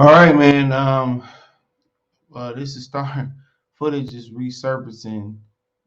All right, man. This is starting. Footage is resurfacing.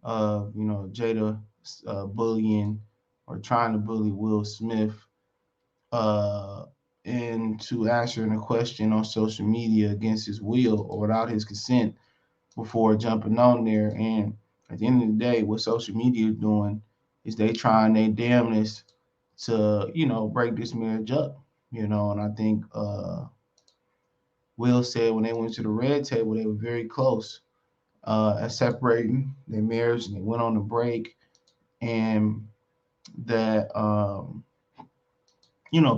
Jada bullying or trying to bully Will Smith. Uh, into answering a question on social media against his will or without his consent before jumping on there. And at the end of the day, what social media is doing is they trying their damnness to break this marriage up. And I think Will said when they went to the red table, they were very close at separating their marriage, and they went on the break, and that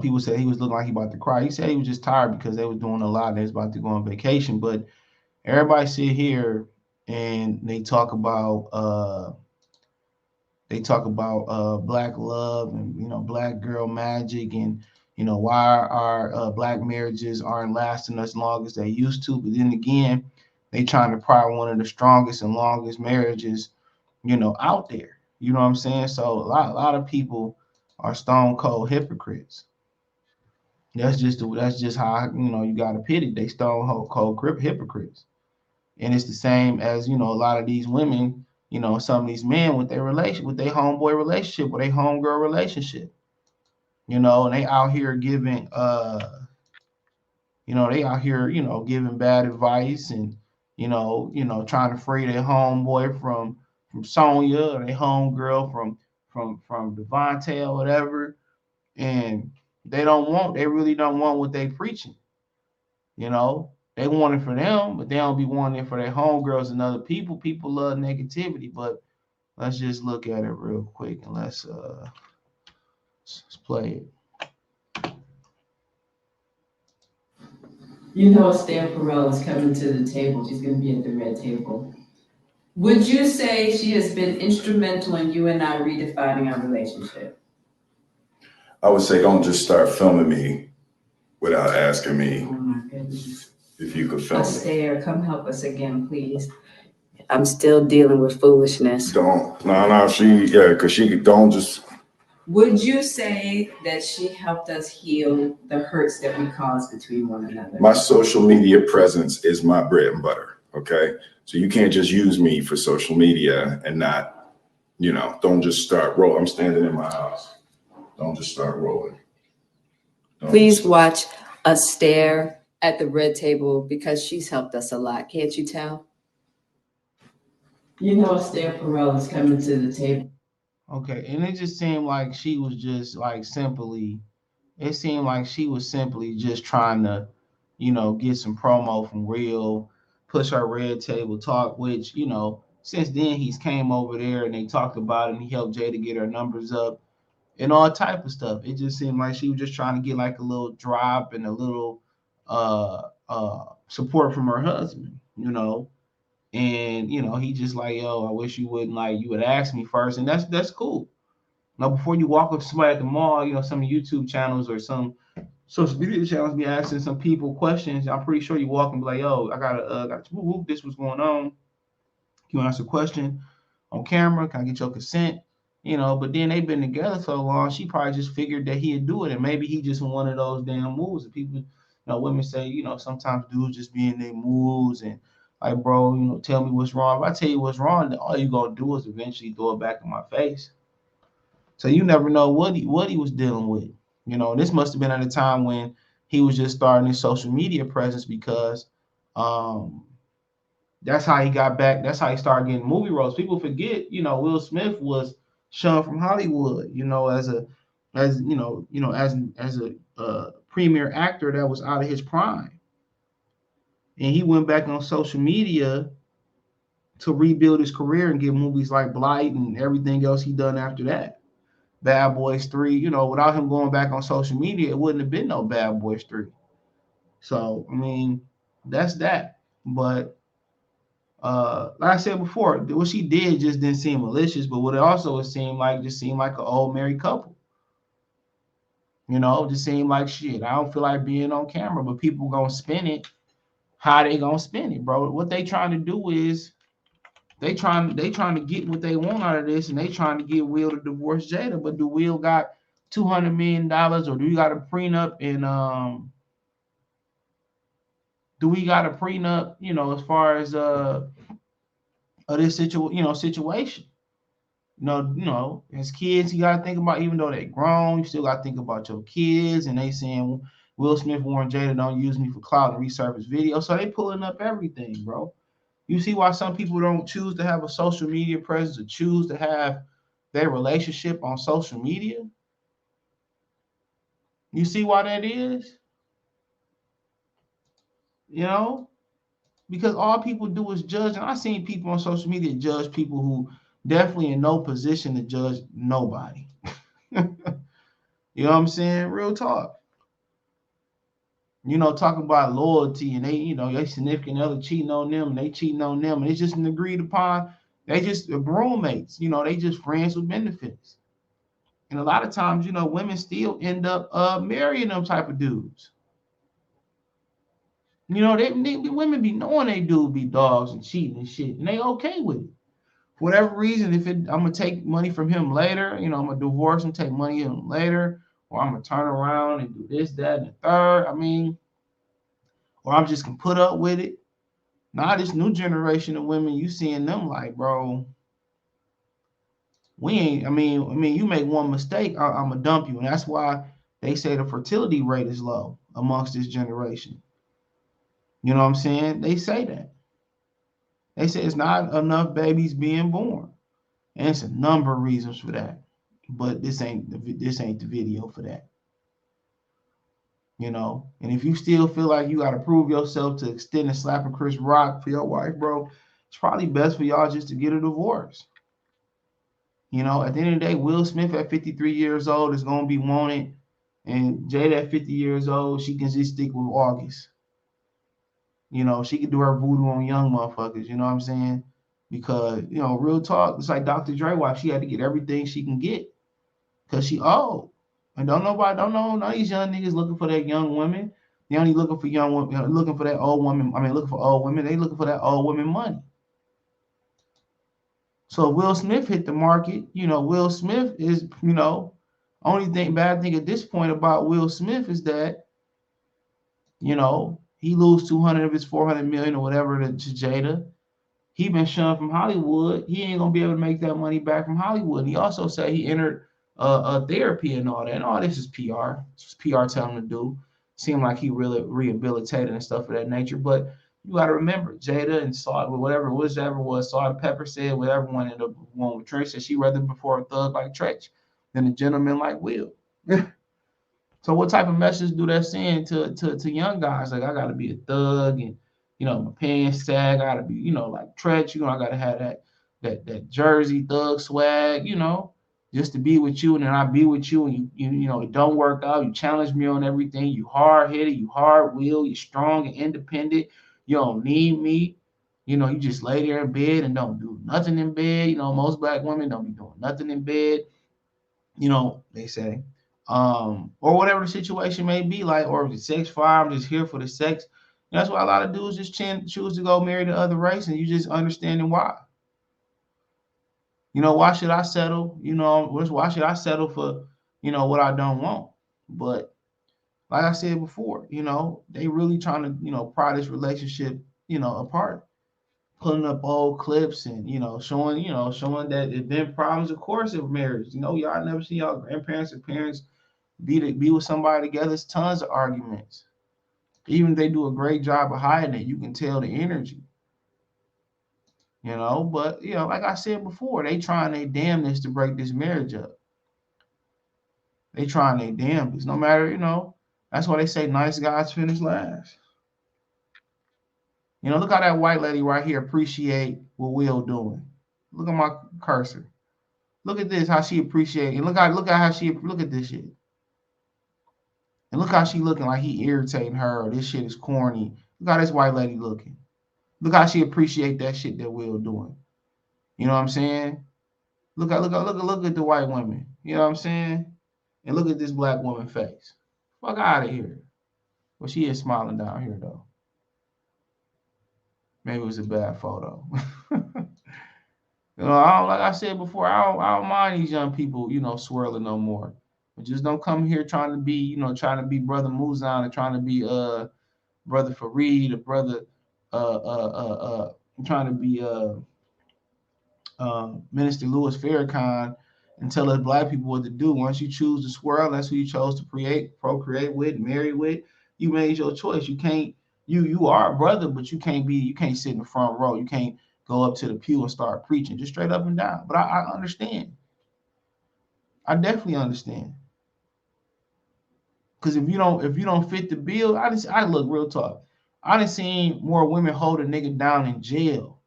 people said he was looking like he about to cry. He said he was just tired because they was doing a lot and they was about to go on vacation. But everybody sit here and they talk about black love and black girl magic and why our black marriages aren't lasting as long as they used to. But then again, they trying to pry one of the strongest and longest marriages out there. You know what I'm saying? So a lot of people are stone cold hypocrites. That's just how you got to pit it. They stone cold hypocrites. And it's the same as a lot of these women, some of these men with their relation, with their homeboy relationship, or their homegirl relationship, and they out here giving, they out here, giving bad advice and, trying to free their homeboy from Sonya or their homegirl from Devontae or whatever, and they really don't want what they preaching. You know, they want it for them, but they don't be wanting it for their homegirls and other people. People love negativity, but let's just look at it real quick and let's play it. You know, Esther Perel is coming to the table. She's going to be at the red table. Would you say she has been instrumental in you and I redefining our relationship? I would say don't just start filming me without asking me Oh my goodness. if you could film me. Esther, come help us again, please. I'm still dealing with foolishness. Because she don't just. Would you say that she helped us heal the hurts that we caused between one another? My social media presence is my bread and butter, okay? So you can't just use me for social media and not, don't just start rolling. I'm standing in my house. Don't just start rolling. Please watch us stare at the red table because she's helped us a lot. Can't you tell? You know, Esther Perel is coming to the table. Okay, and it just seemed like she was just like simply. It seemed like she was simply just trying to, get some promo from Real, push her red table talk, which, since then he's came over there and they talked about it and he helped Jada get her numbers up and all type of stuff. It just seemed like she was just trying to get like a little drop and a little support from her husband, And he just like, yo, I wish you wouldn't like you would ask me first, and that's cool. Now, before you walk up to somebody at the mall, some YouTube channels or some social media channels be asking some people questions. I'm pretty sure you walk and be like, yo, I got this was going on. You want to ask a question on camera? Can I get your consent? But then they've been together so long, she probably just figured that he'd do it. And maybe he just one of those damn moves that people, women say, sometimes dudes just be in their moods and like, bro, tell me what's wrong. If I tell you what's wrong, then all you gonna do is eventually throw it back in my face. So you never know what he was dealing with. This must have been at a time when he was just starting his social media presence because um, that's how he got back. That's how he started getting movie roles. People forget, Will Smith was shunned from Hollywood, as a premier actor that was out of his prime, and he went back on social media to rebuild his career and get movies like Blight and everything else he done after that. Bad Boys 3, without him going back on social media, it wouldn't have been no Bad Boys 3. So, I mean, that's that. But like I said before, what she did just didn't seem malicious, but what it also seemed like just seemed like an old married couple. Just seemed like shit. I don't feel like being on camera, but people gonna spin it. How they gonna spin it, bro? What they trying to do is they trying to get what they want out of this, and they trying to get Will to divorce Jada. But do Will got $200 million, or do you got a prenup? And Do we got a prenup, as far as this situation? As kids, you gotta think about, even though they grown, you still gotta think about your kids. And they saying Will Smith warned Jada, don't use me for clout and resurface video. So they pulling up everything, bro. You see why some people don't choose to have a social media presence or choose to have their relationship on social media? You see why that is? You know, because all people do is judge. And I've seen people on social media judge people who definitely in no position to judge nobody. You know what I'm saying? Real talk. Talking about loyalty, and they significant other cheating on them, and they cheating on them, and it's just an agreed upon. They just roommates. They just friends with benefits. And a lot of times, women still end up marrying them type of dudes. Women be knowing they do be dogs and cheating and shit, and they okay with it. For whatever reason, I'm gonna take money from him later, I'm gonna divorce him, take money from him later, or I'm gonna turn around and do this, that, and the third. Or I'm just gonna put up with it. Now this new generation of women, you seeing them like, bro, we ain't. You make one mistake, I'm gonna dump you, and that's why they say the fertility rate is low amongst this generation. You know what I'm saying? They say that. They say it's not enough babies being born, and it's a number of reasons for that. But this ain't the video for that. And if you still feel like you got to prove yourself to extend and slapping Chris Rock for your wife, bro, it's probably best for y'all just to get a divorce. At the end of the day, Will Smith at 53 years old is going to be wanted, and Jada at 50 years old, she can just stick with August. She can do her voodoo on young motherfuckers, you know what I'm saying? Because, real talk, it's like Dr. Dre wife, she had to get everything she can get because she old. And don't know, none of these young niggas looking for that young women. They only looking for young women, looking for that old woman. Looking for old women. They looking for that old woman money. So Will Smith hit the market. Will Smith is, only bad thing at this point about Will Smith is that, he lose 200 of his 400 million or whatever to Jada. He been shunned from Hollywood. He ain't gonna be able to make that money back from Hollywood. And he also said he entered a therapy and all that. And all this is PR. It's just PR telling him to do. Seemed like he really rehabilitated and stuff of that nature. But you got to remember, Jada and Salt, whatever was, Salt and Pepper said, whatever one ended up one with Trish, said she rather prefer a thug like Tretch than a gentleman like Will. So what type of message do that send to young guys? Like, I got to be a thug, and my pants sag. I got to be like Tretch. I got to have that Jersey thug swag. Just to be with you, and then I be with you, and you it don't work out. You challenge me on everything. You hard headed. You hard willed. You're strong and independent. You don't need me. You just lay there in bed and don't do nothing in bed. Most black women don't be doing nothing in bed. They say. Or whatever the situation may be, like, or if it's sex fire, I'm just here for the sex. That's why a lot of dudes just choose to go marry the other race, and you just understanding why. Why should I settle? Why should I settle for, what I don't want? But like I said before, they really trying to, pry this relationship, apart, putting up old clips and, showing that it been problems, of course, of marriage. Y'all never see y'all grandparents or parents be with somebody together. It's tons of arguments. Even if they do a great job of hiding it, you can tell the energy. But like I said before, they trying their damnness to break this marriage up. They trying their damnness. No matter, that's why they say nice guys finish last. Look how that white lady right here appreciate what Will doing. Look at my cursor. Look at this, how she appreciate, and look at how she look at this shit. And look how she looking like he irritating her, or this shit is corny. Look how this white lady looking. Look how she appreciate that shit that Will doing. You know what I'm saying? Look at the white women. You know what I'm saying? And look at this black woman face. Fuck out of here. Well, she is smiling down here though. Maybe it was a bad photo. Like I said before, I don't mind these young people, swirling no more. But just don't come here trying to be, trying to be Brother Muzan and trying to be brother Fareed, or brother I'm trying to be Minister Louis Farrakhan, and tell us black people what to do. Once you choose the squirrel, that's who you chose to procreate with, marry with. You made your choice. You can't. You are a brother, but you can't be. You can't sit in the front row. You can't go up to the pew and start preaching just straight up and down. But I understand. I definitely understand. Because if you don't fit the bill, I look real talk. I done seen more women hold a nigga down in jail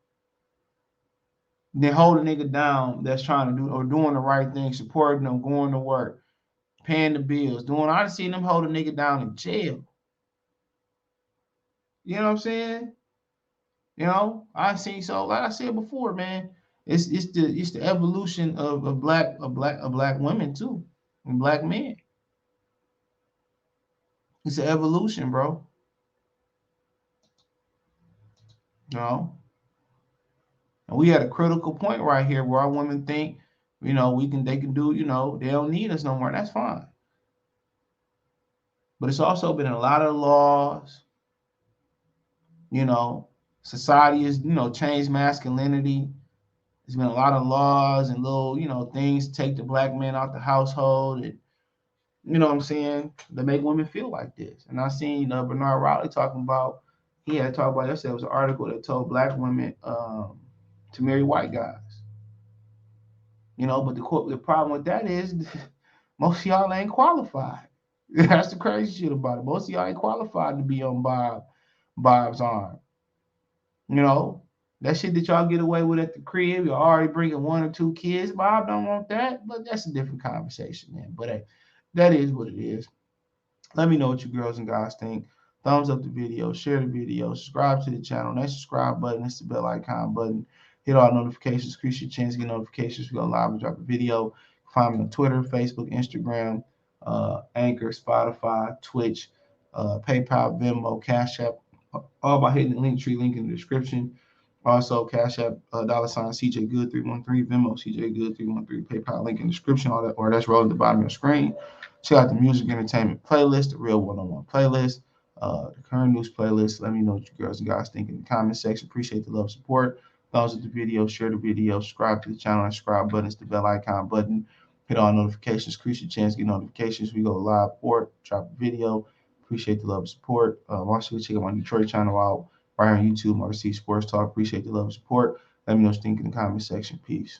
than hold a nigga down that's trying to do or doing the right thing, supporting them, going to work, paying the bills, doing. I done seen them hold a nigga down in jail. You know what I'm saying? I seen, so like I said before, man. It's the evolution of black women too, and black men. It's an evolution, bro. You know. And we at a critical point right here where our women think, they can do, they don't need us no more. That's fine. But it's also been a lot of laws, you know, society is, changed masculinity. There's been a lot of laws and little, things to take the black man out the household, and you know what I'm saying, that make women feel like this. And I seen Bernard Riley talking about, he had talked about yesterday, it was an article that told black women to marry white guys. But the problem with that is most of y'all ain't qualified. That's the crazy shit about it. Most of y'all ain't qualified to be on Bob's arm. That shit that y'all get away with at the crib, you're already bringing one or two kids. Bob don't want that, but that's a different conversation, man. But hey, that is what it is. Let me know what you girls and guys think. Thumbs up the video, share the video, subscribe to the channel. That subscribe button, it's the bell icon button. Hit all notifications, increase your chance to get notifications. We go live and drop a video. Find me on Twitter, Facebook, Instagram, Anchor, Spotify, Twitch, PayPal, Venmo, Cash App, all by hitting the link tree link in the description. Also, Cash App, $ CJ Good 313, Venmo CJ Good 313, PayPal link in the description, all that, or that's rolling at the bottom of your screen. Check out the music entertainment playlist, the real one-on-one playlist, the current news playlist. Let me know what you girls and guys think in the comment section. Appreciate the love, support. Thumbs up the video, share the video, subscribe to the channel. That subscribe button is the bell icon button. Hit all notifications, increase your chance to get notifications. We go live or drop a video. Appreciate the love and support. Also, check out my Detroit channel out right on YouTube, RC Sports Talk. Appreciate the love and support. Let me know what you think in the comment section. Peace.